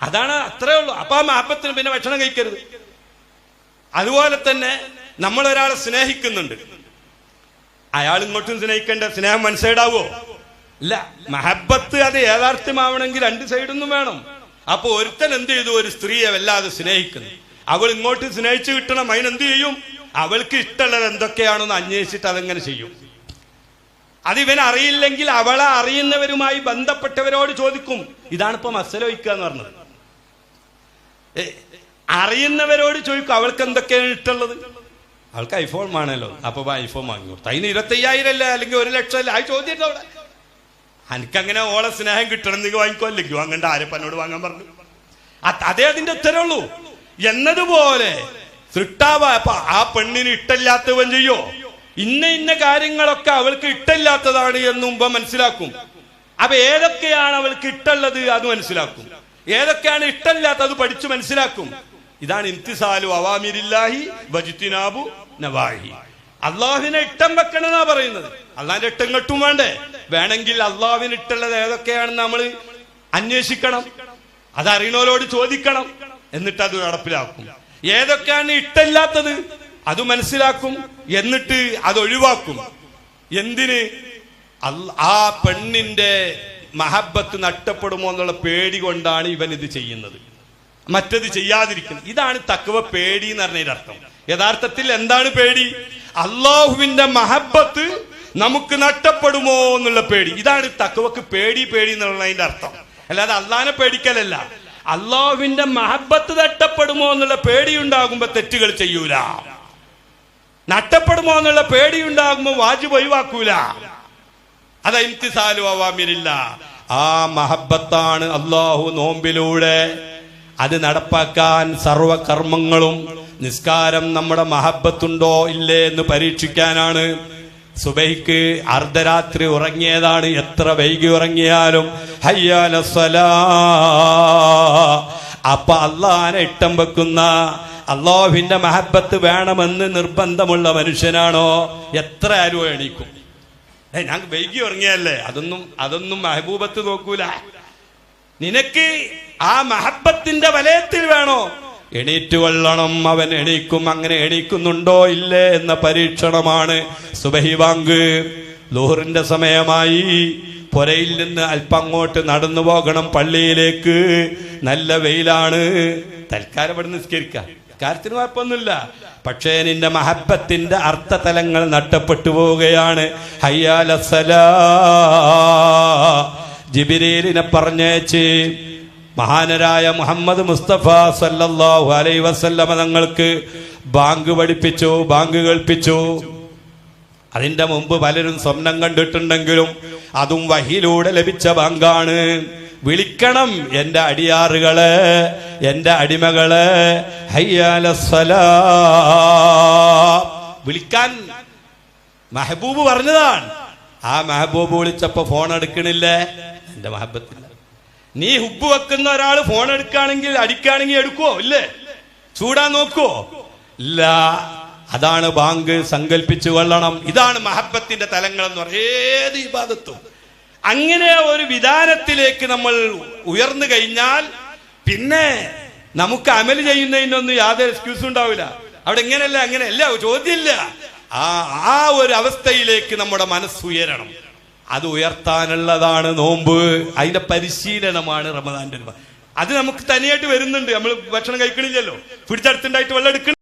അതാണ്, അത്രേ ഉള്ളൂ. അപ്പൊ ആ മഹബത്തിന് പിന്നെ ഭക്ഷണം കഴിക്കരുത്. അതുപോലെ തന്നെ നമ്മൾ ഒരാളെ സ്നേഹിക്കുന്നുണ്ട്, അയാൾ ഇങ്ങോട്ടും സ്നേഹിക്കേണ്ട, സ്നേഹം വൺ സൈഡാവോ? ഇല്ല. മഹബത്ത് അത് യാഥാർത്ഥ്യമാവണമെങ്കിൽ രണ്ട് സൈഡൊന്നും വേണം. അപ്പൊ ഒരുത്തൻ എന്ത് ചെയ്തു? ഒരു സ്ത്രീയെ വല്ലാതെ സ്നേഹിക്കുന്നു, അവൾ ഇങ്ങോട്ട് സ്നേഹിച്ചു കിട്ടണം. അതിനെന്ത് ചെയ്യും? അവൾക്ക് ഇഷ്ടമുള്ളത് എന്തൊക്കെയാണെന്ന് അന്വേഷിച്ചിട്ട് അതെങ്ങനെ ചെയ്യും. അതിവൻ അറിയില്ലെങ്കിൽ അവളെ അറിയുന്നവരുമായി ബന്ധപ്പെട്ടവരോട് ചോദിക്കും. ഇതാണിപ്പോ മസല വയ്ക്കുക എന്ന് പറഞ്ഞത്. അറിയുന്നവരോട് ചോദിക്കും അവൾക്ക് എന്തൊക്കെയാണ് ഇഷ്ടമുള്ളത്. അവൾക്ക് ഐഫോൺ വേണമല്ലോ, അപ്പൊ ഐഫോൺ വാങ്ങി കൊടുത്തു. അതിന് 25,000 അല്ലേ, അല്ലെങ്കിൽ 1,00,000 അല്ലേ? ആ ചോദ്യം അവിടെ. എനിക്കങ്ങനെ ഓളെ സ്നേഹം കിട്ടണം, നിങ്ങൾ വാങ്ങിക്കോ, അല്ലെങ്കിൽ വാങ്ങണ്ട, ആരെപ്പനോട് വാങ്ങാൻ പറഞ്ഞു. അതേ അതിന്റെ ഉത്തരവുള്ളൂ. എന്നതുപോലെ സൃഷ്ടാവ് ആ പെണ്ണിന് ഇഷ്ടമില്ലാത്തവൻ ചെയ്യോ? ഇന്ന കാര്യങ്ങളൊക്കെ അവൾക്ക് ഇഷ്ടമില്ലാത്തതാണ് എന്ന് മുമ്പ് മനസ്സിലാക്കും. അപ്പൊ ഏതൊക്കെയാണ് അവൾക്ക് ഇഷ്ടമുള്ളത് അത് മനസ്സിലാക്കും, ഏതൊക്കെയാണ് ഇഷ്ടമില്ലാത്തത് പഠിച്ചു മനസ്സിലാക്കും. ഇതാണ് ഇംതിസാലു അവാമിരില്ലാഹി വജ്തിനാബു നവാഹി. അള്ളാഹുവിനെ ഇഷ്ടം വെക്കണമെന്നാ പറയുന്നത്. അള്ളാഹിന്റെ ഇഷ്ടം കെട്ടും വേണ്ടേ? വേണമെങ്കിൽ അള്ളാഹുവിന് ഇഷ്ടമുള്ളത് ഏതൊക്കെയാണെന്ന് നമ്മൾ അന്വേഷിക്കണം, അതറിയണോരോട് ചോദിക്കണം, എന്നിട്ട് അത് നടപ്പിലാക്കും. ഏതൊക്കെയാണ് ഇഷ്ടമില്ലാത്തത് അത് മനസ്സിലാക്കും, എന്നിട്ട് അത് ഒഴിവാക്കും. എന്തിന്? ആ പെണ്ണിന്റെ മഹബത്ത് നഷ്ടപ്പെടുമോ എന്നുള്ള പേടി കൊണ്ടാണ് ഇവൻ ഇത് ചെയ്യുന്നത്, മറ്റത് ചെയ്യാതിരിക്കുന്നത്. ഇതാണ് തഖ്വ, പേടി എന്ന് പറഞ്ഞതിന്റെ അർത്ഥം. യഥാർത്ഥത്തിൽ എന്താണ് പേടി? അള്ളാഹുവിന്റെ മഹബത്ത് നമുക്ക് നഷ്ടപ്പെടുമോ എന്നുള്ള പേടി. ഇതാണ് തഖ്വക്ക് പേടി എന്നുള്ളതിന്റെ അർത്ഥം. അല്ലാതെ അള്ളാഹിനെ പേടിക്കലല്ല. അള്ളാഹുവിന്റെ മഹബത്ത് നഷ്ടപ്പെടുമോ എന്നുള്ള പേടി ഉണ്ടാകുമ്പോ തെറ്റുകൾ ചെയ്യൂല, നഷ്ടപ്പെടുമോ എന്നുള്ള പേടി ഉണ്ടാകുമ്പോ വാജിബ് ഒഴിവാക്കൂല. അത് ഇംതിസാലു അവാമിരില്ല. ആ മഹബത്താണ് അള്ളാഹു നോമ്പിലൂടെ അത് നടപ്പാക്കാൻ സർവകർമ്മങ്ങളും. നിസ്കാരം നമ്മുടെ മഹബത്തുണ്ടോ ഇല്ലേ എന്ന് പരീക്ഷിക്കാനാണ്. സുബഹിക്ക് അർദ്ധരാത്രി ഉറങ്ങിയതാണ്, എത്ര വൈകി ഉറങ്ങിയാലും ഹയ്യാലസ്സലാ. അപ്പൊ അള്ളാഹിനെ ഇഷ്ടം വെക്കുന്ന, അള്ളാഹുവിന്റെ മഹബത്ത് വേണമെന്ന് നിർബന്ധമുള്ള മനുഷ്യനാണോ എത്ര ആരും എണീക്കും. ഞാൻ വൈകി ഉറങ്ങിയല്ലേ, അതൊന്നും മെഹബൂബത്ത് നോക്കൂല. നിനക്ക് ആ മഹബത്തിന്റെ വലയത്തിൽ വേണോ? എണീറ്റ് കൊള്ളണം. അവൻ എണീക്കും. അങ്ങനെ എണീക്കുന്നുണ്ടോ ഇല്ലേ എന്ന പരീക്ഷണമാണ് സുബഹി ബാങ്ക്. ളുഹറിന്റെ സമയമായി. പുരയിൽ നിന്ന് അല്പം അങ്ങോട്ട് നടന്നു പോകണം പള്ളിയിലേക്ക്. നല്ല വെയിലാണ്. തൽക്കാലം ഇവിടെ നിസ്കരിക്കാം, കാര്യത്തിന് കുഴപ്പമൊന്നുമില്ല. പക്ഷേ നിന്റെ മഹബത്തിന്റെ അർത്ഥതലങ്ങൾ നഷ്ടപ്പെട്ടു പോവുകയാണ്. ഹയ്യാലസ്സലാ. ജിബ്രീലിനെ പറഞ്ഞേച്ച് മഹാനരായ മുഹമ്മദ് മുസ്തഫ സല്ലല്ലാഹു അലൈഹി വസല്ലമ തങ്ങൾക്ക് ബാങ്ക് പഠിപ്പിച്ചു, ബാങ്ക് കേൾപ്പിച്ചു. അതിന്റെ മുമ്പ് പലരും സ്വപ്നം കണ്ടിട്ടുണ്ടെങ്കിലും അതും വഹിയിലൂടെ ലഭിച്ച ബാങ്കാണ്. വിളിക്കണം എന്റെ അടിയാറുകളെ, എന്റെ അടിമകളെ, ഹയ്യാലസ്സലാ. വിളിക്കാൻ മെഹബൂബ് പറഞ്ഞതാണ്. ആ മെഹബൂബ് വിളിച്ചപ്പോ ഫോൺ എടുക്കണില്ലേ? എന്റെ മഹബത്തില്ല. നീ ഹുബ് വെക്കുന്ന ഒരാൾ ഫോൺ എടുക്കുകയാണെങ്കിൽ അടിക്കുകയാണെങ്കിൽ എടുക്കുവോ? ഇല്ലേ? ചൂടാൻ നോക്കുവോ? ഇല്ല. അതാണ് ബാങ്ക്. സങ്കല്പിച്ചു കൊള്ളണം. ഇതാണ് മഹബത്തിന്റെ തലങ്ങൾ എന്ന് പറയുന്നത്. ഏത് ഇബാദത്തും അങ്ങനെ ഒരു വിധാനത്തിലേക്ക് നമ്മൾ ഉയർന്നു കഴിഞ്ഞാൽ പിന്നെ നമുക്ക് അമല് ചെയ്യുന്നതിനൊന്നും യാതൊരു എക്സ്ക്യൂസും ഉണ്ടാവില്ല. അവിടെ എങ്ങനെയല്ല, അങ്ങനെയല്ല, ചോദ്യമില്ല. ആ ഒരു അവസ്ഥയിലേക്ക് നമ്മുടെ മനസ്സ് ഉയരണം. അത് ഉയർത്താനുള്ളതാണ് നോമ്പ്. അതിന്റെ പരിശീലനമാണ് റമദാന്റെ. അത് നമുക്ക് തനിയായിട്ട് വരുന്നുണ്ട്. നമ്മൾ ഭക്ഷണം കഴിക്കണില്ലല്ലോ, പിടിച്ചെടുത്തുണ്ടായിട്ട് വെള്ളം എടുക്കണം.